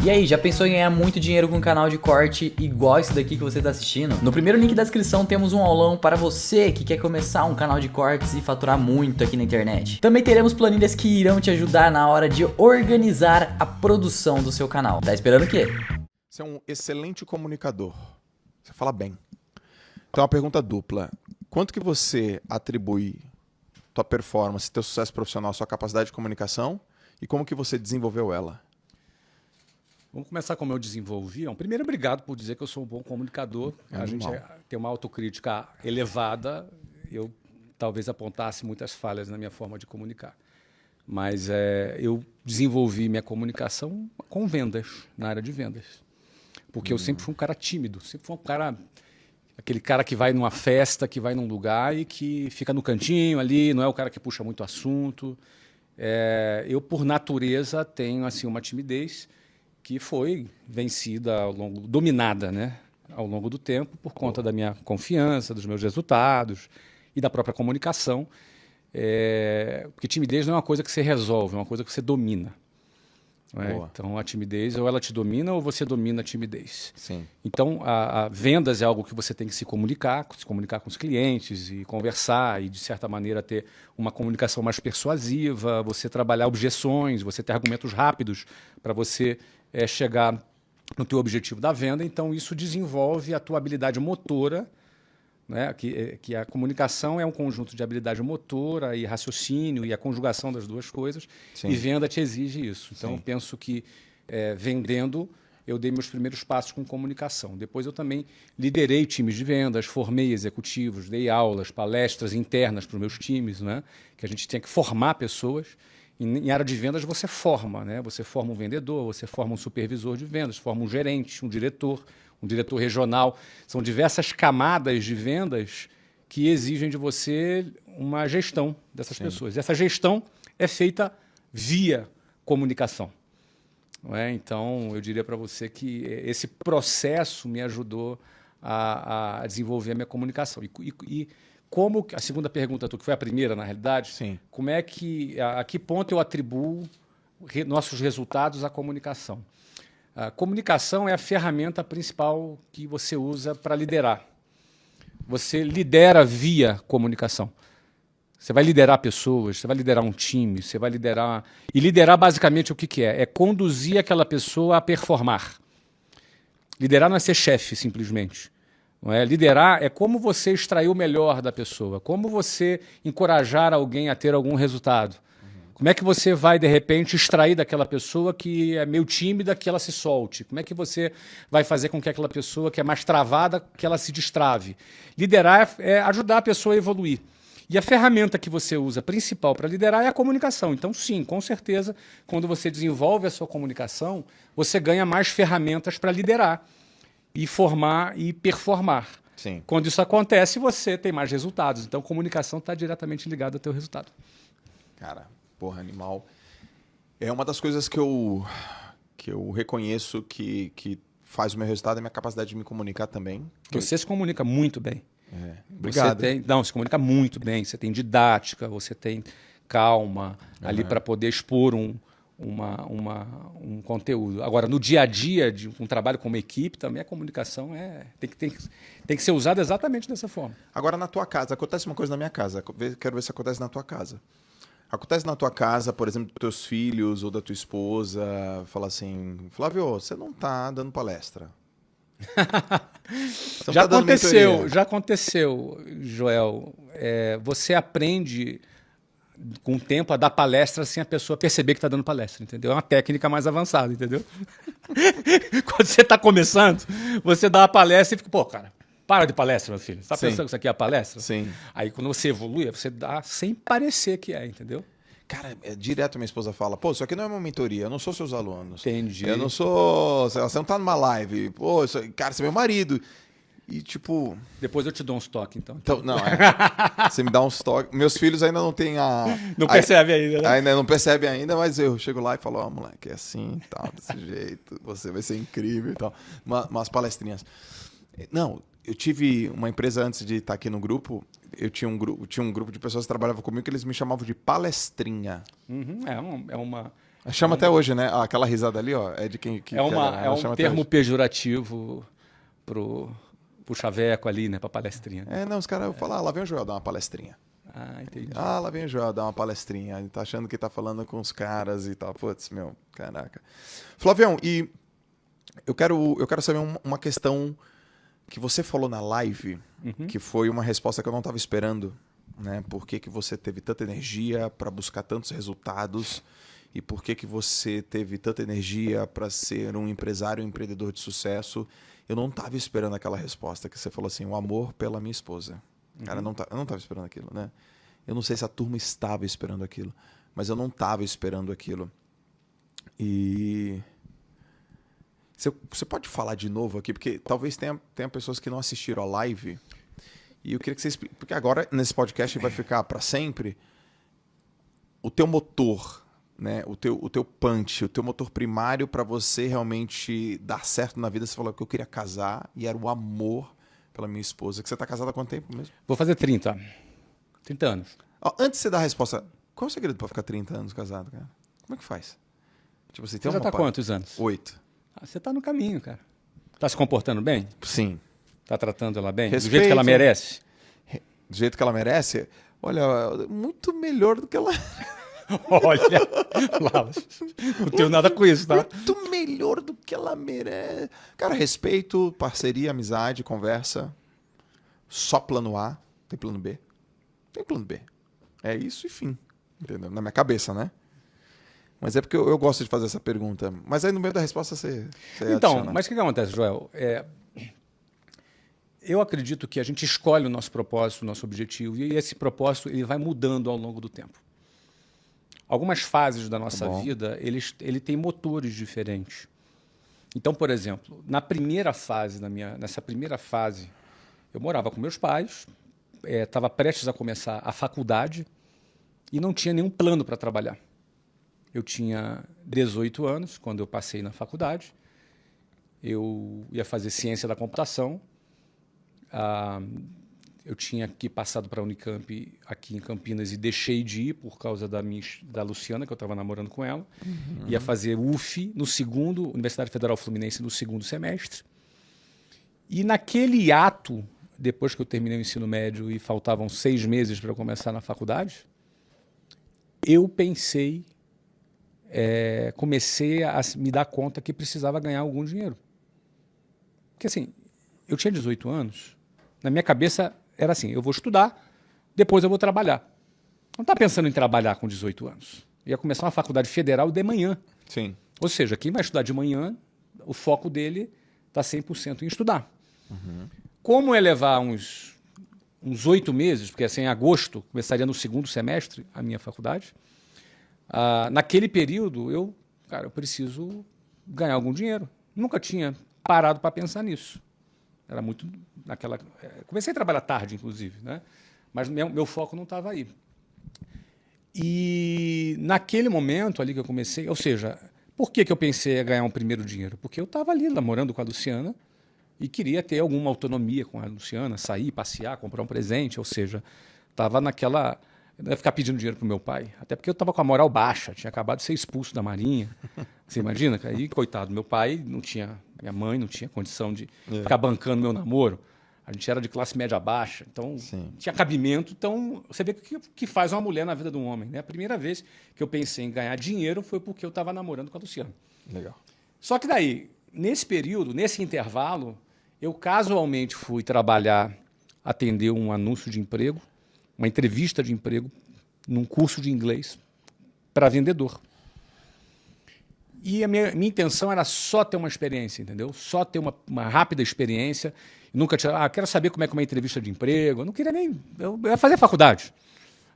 E aí, já pensou em ganhar muito dinheiro com um canal de corte igual esse daqui que você está assistindo? No primeiro link da descrição temos um aulão para você que quer começar um canal de cortes e faturar muito aqui na internet. Também teremos planilhas que irão te ajudar na hora de organizar a produção do seu canal. Tá esperando o quê? Você é um excelente comunicador. Você fala bem. Então, uma pergunta dupla. Quanto que você atribui tua performance, teu sucesso profissional, sua capacidade de comunicação e como que você desenvolveu ela? Vamos começar como eu desenvolvi. Primeiro, obrigado por dizer que eu sou um bom comunicador. A gente tem uma autocrítica elevada. Eu talvez apontasse muitas falhas na minha forma de comunicar. Mas eu desenvolvi minha comunicação com vendas, na área de vendas. Porque eu sempre fui um cara tímido, sempre fui um cara... Aquele cara que vai numa festa, que vai num lugar e que fica no cantinho ali, não é o cara que puxa muito assunto. Eu, por natureza, tenho assim, uma timidez que foi vencida dominada, né, ao longo do tempo por conta da minha confiança, dos meus resultados e da própria comunicação. Porque timidez não é uma coisa que você resolve, é uma coisa que você domina. Então, a timidez, ou ela te domina ou você domina a timidez. Sim. Então, a vendas é algo que você tem que se comunicar com os clientes e conversar e, de certa maneira, ter uma comunicação mais persuasiva, você trabalhar objeções, você ter argumentos rápidos para você chegar no teu objetivo da venda. Então, isso desenvolve a tua habilidade motora, né? Que a comunicação é um conjunto de habilidade motora e raciocínio e a conjugação das duas coisas. Sim. E venda te exige isso. Então, eu penso que vendendo, eu dei meus primeiros passos com comunicação. Depois eu também liderei times de vendas, formei executivos, dei aulas, palestras internas para os meus times, né? Que a gente tinha que formar pessoas. Em área de vendas você forma, né? Você forma um vendedor, você forma um supervisor de vendas, forma um gerente, um diretor regional. São diversas camadas de vendas que exigem de você uma gestão dessas pessoas. Essa gestão é feita via comunicação. Não é? Então, eu diria para você que esse processo me ajudou a desenvolver a minha comunicação. E como a segunda pergunta, que foi a primeira, na realidade, sim, como é que, a que ponto eu atribuo nossos resultados à comunicação? A comunicação é a ferramenta principal que você usa para liderar. Você lidera via comunicação. Você vai liderar pessoas, você vai liderar um time, você vai liderar... E liderar, basicamente, o que é? É conduzir aquela pessoa a performar. Liderar não é ser chefe, simplesmente. Não é? Liderar é como você extrair o melhor da pessoa, como você encorajar alguém a ter algum resultado. Como é que você vai, de repente, extrair daquela pessoa que é meio tímida, que ela se solte? Como é que você vai fazer com que aquela pessoa que é mais travada, que ela se destrave? Liderar é ajudar a pessoa a evoluir. E a ferramenta que você usa principal para liderar é a comunicação. Então, sim, com certeza, quando você desenvolve a sua comunicação, você ganha mais ferramentas para liderar e formar e performar. Sim. Quando isso acontece, você tem mais resultados. Então, comunicação está diretamente ligada ao teu resultado. Cara, porra, animal. É uma das coisas que eu reconheço que faz o meu resultado, é a minha capacidade de me comunicar também. Você se comunica muito bem. Obrigado. Você se comunica muito bem, você tem didática, você tem calma ali para poder expor um conteúdo. Agora, no dia a dia, de um trabalho como equipe, também a comunicação tem que ser usada exatamente dessa forma. Agora, na tua casa, acontece uma coisa na minha casa, quero ver se acontece na tua casa. Acontece na tua casa, por exemplo, dos teus filhos ou da tua esposa, fala assim, Flávio, você não está dando palestra. Já aconteceu, Joel. Você aprende com o tempo a dar palestra sem a pessoa perceber que está dando palestra, entendeu? É uma técnica mais avançada, entendeu? Quando você está começando, você dá uma palestra e fica, pô, cara, para de palestra, meu filho. Você está pensando que isso aqui é a palestra? Sim. Aí quando você evolui, você dá sem parecer que é, entendeu? Cara, direto minha esposa fala, pô, isso aqui não é uma mentoria, eu não sou seus alunos. Entendi. Eu não sou... Você não tá numa live. Pô, cara, você é meu marido. E tipo... Depois eu te dou uns toques, então. Não, você me dá uns toques. Meus filhos ainda não têm a... Não percebe ainda, né? Ainda não percebe ainda, mas eu chego lá e falo, ó, moleque, é assim, tal, desse jeito, você vai ser incrível e tal. Umas palestrinhas. Não, eu tive uma empresa antes de estar aqui no grupo, eu tinha um grupo de pessoas que trabalhavam comigo que eles me chamavam de palestrinha. Uhum, Chama até hoje, né? Aquela risada ali, ó, é de quem que É um termo hoje. pejorativo pro chaveco ali, né? Pra palestrinha. Não, os caras falam, lá vem o Joel dar uma palestrinha. Entendi. Lá vem o Joel dar uma palestrinha. Ele tá achando que tá falando com os caras e tal. Putz, caraca. Flavião, e eu quero saber uma questão que você falou na live, que foi uma resposta que eu não estava esperando, né? Por que você teve tanta energia para buscar tantos resultados e por que você teve tanta energia para ser um empresário, um empreendedor de sucesso? Eu não estava esperando aquela resposta que você falou assim, o amor pela minha esposa. Cara, eu não estava esperando aquilo, né? Eu não sei se a turma estava esperando aquilo, mas eu não estava esperando aquilo. E você pode falar de novo aqui, porque talvez tenha pessoas que não assistiram a live, e eu queria que você explique, porque agora nesse podcast vai ficar para sempre o teu motor, né? O teu punch, o teu motor primário para você realmente dar certo na vida. Você falou que eu queria casar e era o amor pela minha esposa. Que você está casado há quanto tempo mesmo? Vou fazer 30 anos. Antes de você dar a resposta, qual é o segredo para ficar 30 anos casado, cara? Como é que faz? Tipo, você já tá quantos anos? 8. Você tá no caminho, cara. Tá se comportando bem? Sim. Tá tratando ela bem? Respeito. Do jeito que ela merece? Do jeito que ela merece? Olha, muito melhor do que ela... Olha, Lalas, não tenho nada com isso, tá? Muito melhor do que ela merece. Cara, respeito, parceria, amizade, conversa. Só plano A. Tem plano B? Tem plano B. É isso e fim. Entendeu? Na minha cabeça, né? Mas é porque eu gosto de fazer essa pergunta. Mas aí no meio da resposta você Então, adiciona. mas o que acontece, Joel? Eu acredito que a gente escolhe o nosso propósito, o nosso objetivo, e esse propósito ele vai mudando ao longo do tempo. Algumas fases da nossa vida, ele tem motores diferentes. Então, por exemplo, nessa primeira fase, eu morava com meus pais, estava prestes a começar a faculdade e não tinha nenhum plano para trabalhar. Eu tinha 18 anos quando eu passei na faculdade, eu ia fazer ciência da computação, eu tinha aqui passado para a Unicamp aqui em Campinas e deixei de ir por causa da Luciana, que eu estava namorando com ela. Ia fazer UF Universidade Federal Fluminense, no segundo semestre. E naquele ato, depois que eu terminei o ensino médio e faltavam 6 meses para eu começar na faculdade, eu comecei a me dar conta que precisava ganhar algum dinheiro. Porque assim, eu tinha 18 anos, na minha cabeça era assim, eu vou estudar, depois eu vou trabalhar. Não estava pensando em trabalhar com 18 anos. Eu ia começar uma faculdade federal de manhã. Sim. Ou seja, quem vai estudar de manhã, o foco dele está 100% em estudar. Como ia levar uns 8 meses, porque assim, em agosto começaria no segundo semestre a minha faculdade, naquele período eu preciso ganhar algum dinheiro. Nunca tinha parado para pensar nisso. Era muito naquela... Comecei a trabalhar tarde, inclusive, né? Mas meu foco não estava aí. E naquele momento ali que eu comecei... Ou seja, por que eu pensei em ganhar um primeiro dinheiro? Porque eu estava ali namorando com a Luciana e queria ter alguma autonomia com a Luciana, sair, passear, comprar um presente. Ou seja, estava naquela... Eu não ia ficar pedindo dinheiro para o meu pai. Até porque eu estava com a moral baixa. Tinha acabado de ser expulso da Marinha. Você imagina? Aí, coitado, meu pai não tinha... Minha mãe não tinha condição de ficar bancando meu namoro. A gente era de classe média baixa, então tinha cabimento. Então, você vê o que faz uma mulher na vida de um homem, né? A primeira vez que eu pensei em ganhar dinheiro foi porque eu estava namorando com a Luciana. Legal. Só que daí, nesse período, nesse intervalo, eu casualmente fui atender um anúncio de emprego, uma entrevista de emprego, num curso de inglês para vendedor. E a minha intenção era só ter uma experiência, entendeu? Só ter uma rápida experiência. Nunca tinha... quero saber como é uma entrevista de emprego. Eu não queria nem... Eu ia fazer faculdade.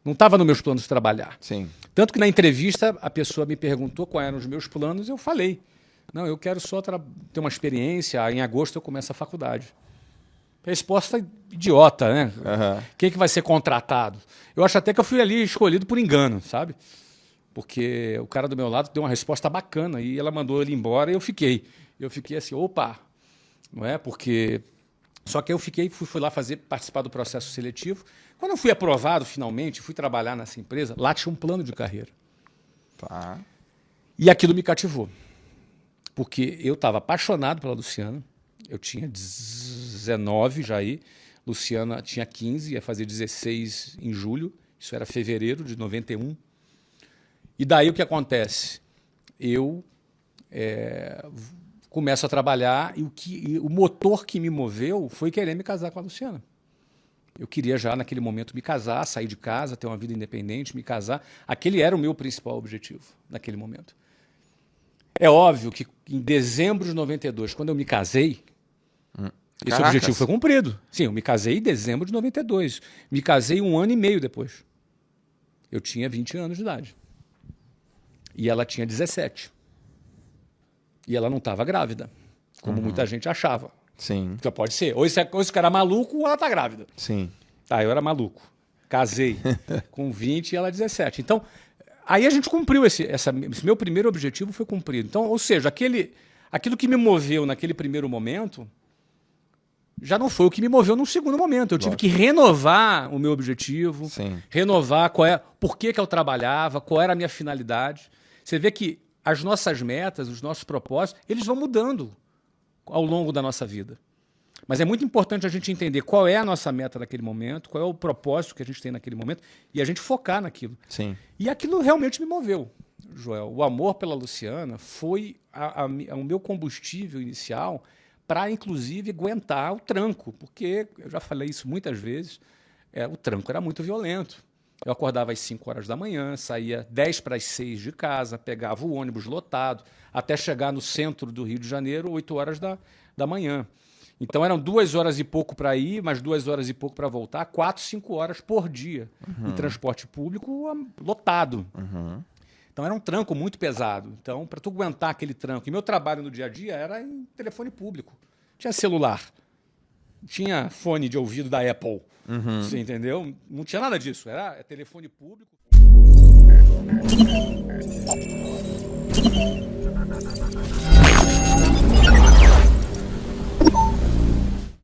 Não estava nos meus planos de trabalhar. Sim. Tanto que na entrevista a pessoa me perguntou quais eram os meus planos e eu falei. Não, eu quero só ter uma experiência. Em agosto eu começo a faculdade. Resposta idiota, né? Quem que vai ser contratado? Eu acho até que eu fui ali escolhido por engano, sabe? Porque o cara do meu lado deu uma resposta bacana e ela mandou ele embora e eu fiquei. Eu fiquei assim, opa, não é? Porque... Só que eu fui lá participar do processo seletivo. Quando eu fui aprovado finalmente, fui trabalhar nessa empresa, lá tinha um plano de carreira. Tá. E aquilo me cativou. Porque eu estava apaixonado pela Luciana. Eu tinha 19 já aí. Luciana tinha 15, ia fazer 16 em julho. Isso era fevereiro de 91. E daí o que acontece? Eu começo a trabalhar e o motor que me moveu foi querer me casar com a Luciana. Eu queria já, naquele momento, me casar, sair de casa, ter uma vida independente, me casar. Aquele era o meu principal objetivo, naquele momento. É óbvio que em dezembro de 92, quando eu me casei, esse objetivo foi cumprido. Sim, eu me casei em dezembro de 92. Me casei 1 ano e meio depois. Eu tinha 20 anos de idade. E ela tinha 17. E ela não estava grávida, como muita gente achava. Sim. Então pode ser. Ou esse cara é maluco ou ela está grávida. Sim. Tá, eu era maluco. Casei com 20 e ela 17. Então, aí a gente cumpriu esse meu primeiro objetivo foi cumprido. Então, ou seja, aquilo que me moveu naquele primeiro momento já não foi o que me moveu num segundo momento. Eu tive que renovar o meu objetivo, Sim. renovar por que eu trabalhava, qual era a minha finalidade. Você vê que as nossas metas, os nossos propósitos, eles vão mudando ao longo da nossa vida. Mas é muito importante a gente entender qual é a nossa meta naquele momento, qual é o propósito que a gente tem naquele momento e a gente focar naquilo. Sim. E aquilo realmente me moveu, Joel. O amor pela Luciana foi o meu combustível inicial para, inclusive, aguentar o tranco, porque eu já falei isso muitas vezes, o tranco era muito violento. Eu acordava às 5 horas da manhã, saía 10 para as 6 de casa, pegava o ônibus lotado, até chegar no centro do Rio de Janeiro, 8 horas da manhã. Então eram 2 horas e pouco para ir, mais 2 horas e pouco para voltar, 4, 5 horas por dia em transporte público lotado. Então era um tranco muito pesado. Então, para tu aguentar aquele tranco, e meu trabalho no dia a dia era em telefone público. Tinha celular, tinha fone de ouvido da Apple, você entendeu? Não tinha nada disso, era telefone público.